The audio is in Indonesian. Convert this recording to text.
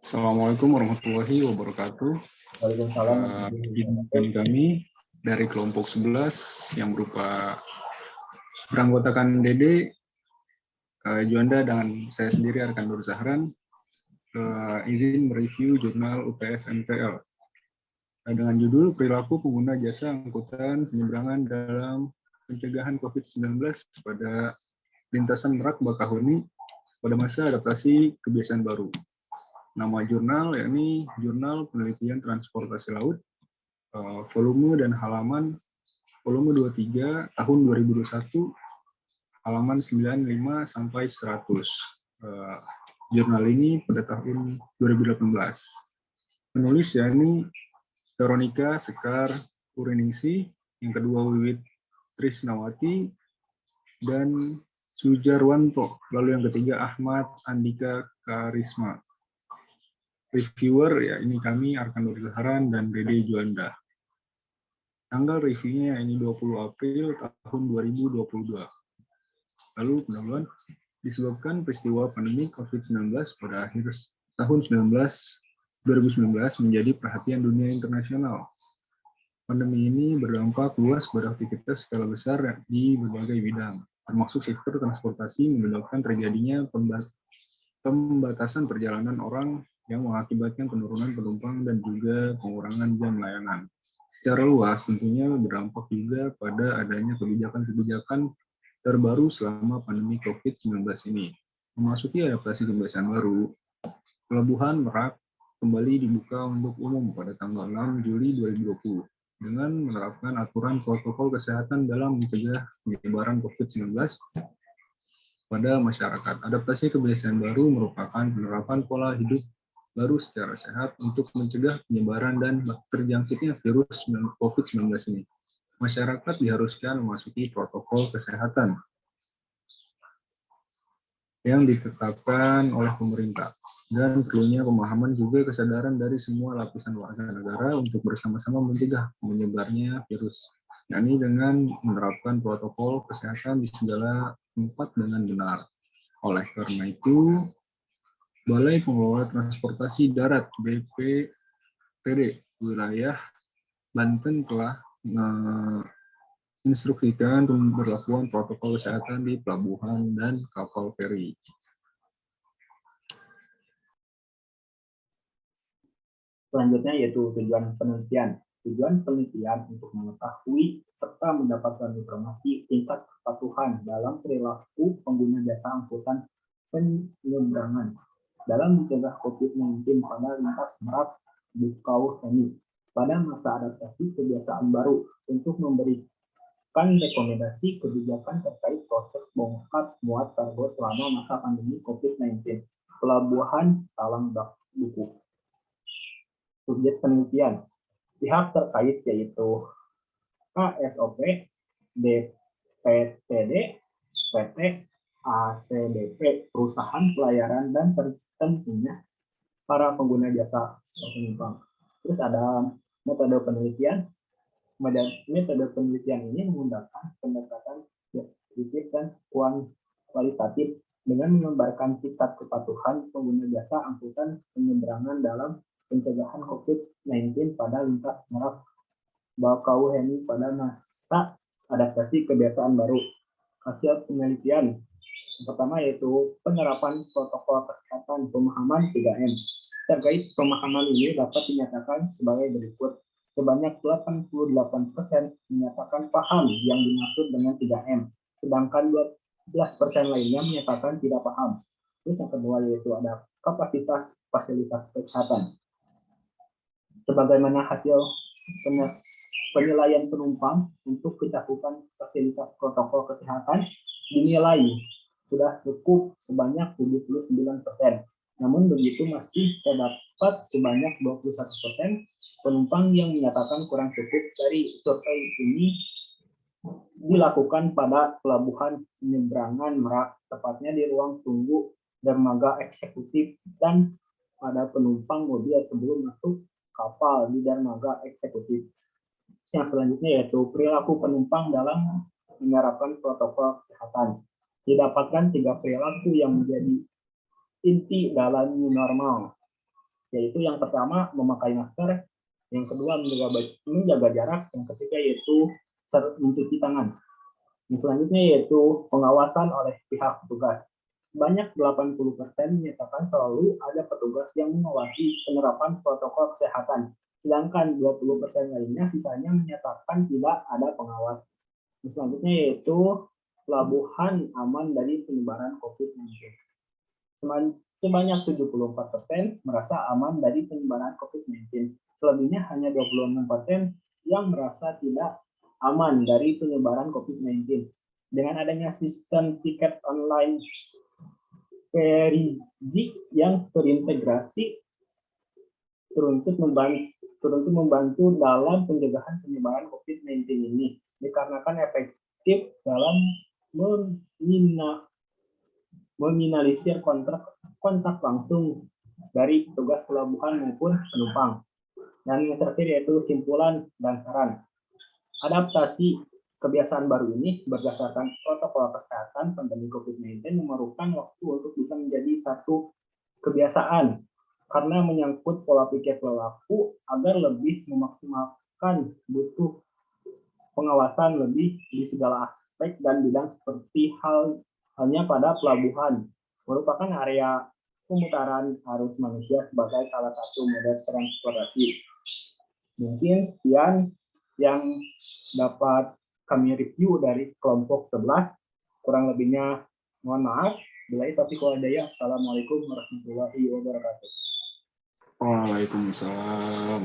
Assalamualaikum warahmatullahi wabarakatuh. Waalaikumsalam. Kami dari kelompok 11 yang berupa beranggotakan Dede, Juanda, dan saya sendiri Arkan Nur Zahran, izin mereview jurnal UPS MTL dengan judul Perilaku Pengguna Jasa Angkutan Penyeberangan dalam Pencegahan COVID-19 pada Lintasan Merak Bakahuni pada masa adaptasi kebiasaan baru. Nama jurnal yakni Jurnal Penelitian Transportasi Laut, volume dan halaman volume 23 tahun 2021, halaman 95 sampai 100. Jurnal ini pada tahun 2018. Penulis yakni Veronica Sekar Puriningsih, yang kedua Wiwit Trisnawati, dan Sujarwanto, lalu yang ketiga Ahmad Andika Karisma. Reviewer ya ini kami Arkan Nur Zahran dan Dede Juanda. Tanggal reviewnya ini 20 April tahun 2022. Lalu pendahuluan, disebabkan peristiwa pandemi COVID-19 pada akhir tahun 2019 menjadi perhatian dunia internasional. Pandemi ini berdampak luas pada aktivitas skala besar di berbagai bidang, termasuk sektor transportasi, menyebabkan terjadinya pembatasan perjalanan orang yang mengakibatkan penurunan penumpang dan juga pengurangan jam layanan. Secara luas tentunya berdampak juga pada adanya kebijakan-kebijakan terbaru selama pandemi COVID-19 ini. Memasuki adaptasi kebiasaan baru, Pelabuhan Merak kembali dibuka untuk umum pada tanggal 6 Juli 2020 dengan menerapkan aturan protokol kesehatan dalam mencegah penyebaran COVID-19 pada masyarakat. Adaptasi kebiasaan baru merupakan penerapan pola hidup baru secara sehat untuk mencegah penyebaran dan terjangkitnya virus COVID-19 ini. Masyarakat diharuskan memasuki protokol kesehatan yang ditetapkan oleh pemerintah, dan perlunya pemahaman juga kesadaran dari semua lapisan warga negara untuk bersama-sama mencegah menyebarnya virus, yakni dengan menerapkan protokol kesehatan di segala tempat dengan benar. Oleh karena itu, Balai Pengelola Transportasi Darat BPTD wilayah Banten telah menginstruksikan pemberlakuan protokol kesehatan di pelabuhan dan kapal feri. Selanjutnya yaitu tujuan penelitian. Tujuan penelitian untuk mengetahui serta mendapatkan informasi tingkat kepatuhan dalam perilaku pengguna jasa angkutan penyeberangan dalam mencegah COVID-19 pada lintas Merak Bakauheni pada masa adaptasi kebiasaan baru, untuk memberikan rekomendasi kebijakan terkait proses bongkar muat kargo selama masa pandemi COVID-19 Pelabuhan Talang Buku. Subjek penelitian, pihak terkait yaitu KSOP, DPTD, PT, ACBP, perusahaan pelayaran, dan tentunya para pengguna jasa penumpang. Terus ada metode penelitian. Metode penelitian ini menggunakan pendekatan deskriptif dan kualitatif dengan menggambarkan tingkat kepatuhan pengguna jasa angkutan penyeberangan dalam pencegahan COVID-19 pada lintas Merak Bakauheni pada masa adaptasi kebiasaan baru. Hasil penelitian yang pertama yaitu penerapan protokol kesehatan pemahaman 3M. Terkait pemahaman ini dapat dinyatakan sebagai berikut. Sebanyak 88% menyatakan paham yang dimaksud dengan 3M, sedangkan 12% lainnya menyatakan tidak paham. Terus yang kedua yaitu ada kapasitas fasilitas kesehatan. Sebagaimana hasil penilaian penumpang untuk kecakupan fasilitas protokol kesehatan dinilai sudah cukup sebanyak 79%. Namun begitu masih terdapat sebanyak 21% penumpang yang menyatakan kurang cukup. Dari survei ini dilakukan pada pelabuhan penyeberangan Merak, tepatnya di ruang tunggu dermaga eksekutif, dan pada penumpang mobil sebelum masuk kapal di dermaga eksekutif. Yang selanjutnya yaitu perilaku penumpang dalam menerapkan protokol kesehatan. Didapatkan 3 perilaku yang menjadi inti dalam new normal, yaitu yang pertama memakai masker, yang kedua menjaga jarak, yang ketiga yaitu mencuci tangan. Yang selanjutnya yaitu pengawasan oleh pihak petugas. Sebanyak 80% menyatakan selalu ada petugas yang mengawasi penerapan protokol kesehatan, sedangkan 20% lainnya sisanya menyatakan tidak ada pengawas. Yang selanjutnya yaitu pelabuhan aman dari penyebaran COVID-19. Sebanyak 74% merasa aman dari penyebaran COVID-19. Selebihnya hanya 26% yang merasa tidak aman dari penyebaran COVID-19. Dengan adanya sistem tiket online Perigi yang terintegrasi untuk membantu dalam pencegahan penyebaran COVID-19 ini, dikarenakan efektif dalam meminimalisir kontak langsung dari petugas pelabuhan maupun penumpang. Dan yang terakhir yaitu simpulan dan saran. Adaptasi kebiasaan baru ini berdasarkan protokol kesehatan pandemi COVID-19 memerlukan waktu untuk bisa menjadi satu kebiasaan karena menyangkut pola pikir pelaku agar lebih memaksimalkan butuh pengawasan lebih di segala aspek dan bidang seperti halnya pada pelabuhan merupakan area pemutaran arus manusia sebagai salah satu moda transportasi. Mungkin sekian yang dapat kami review dari kelompok 11. Kurang lebihnya mohon maaf. Bila taufiq wal hidayah. Assalamualaikum warahmatullahi wabarakatuh. Waalaikumsalam.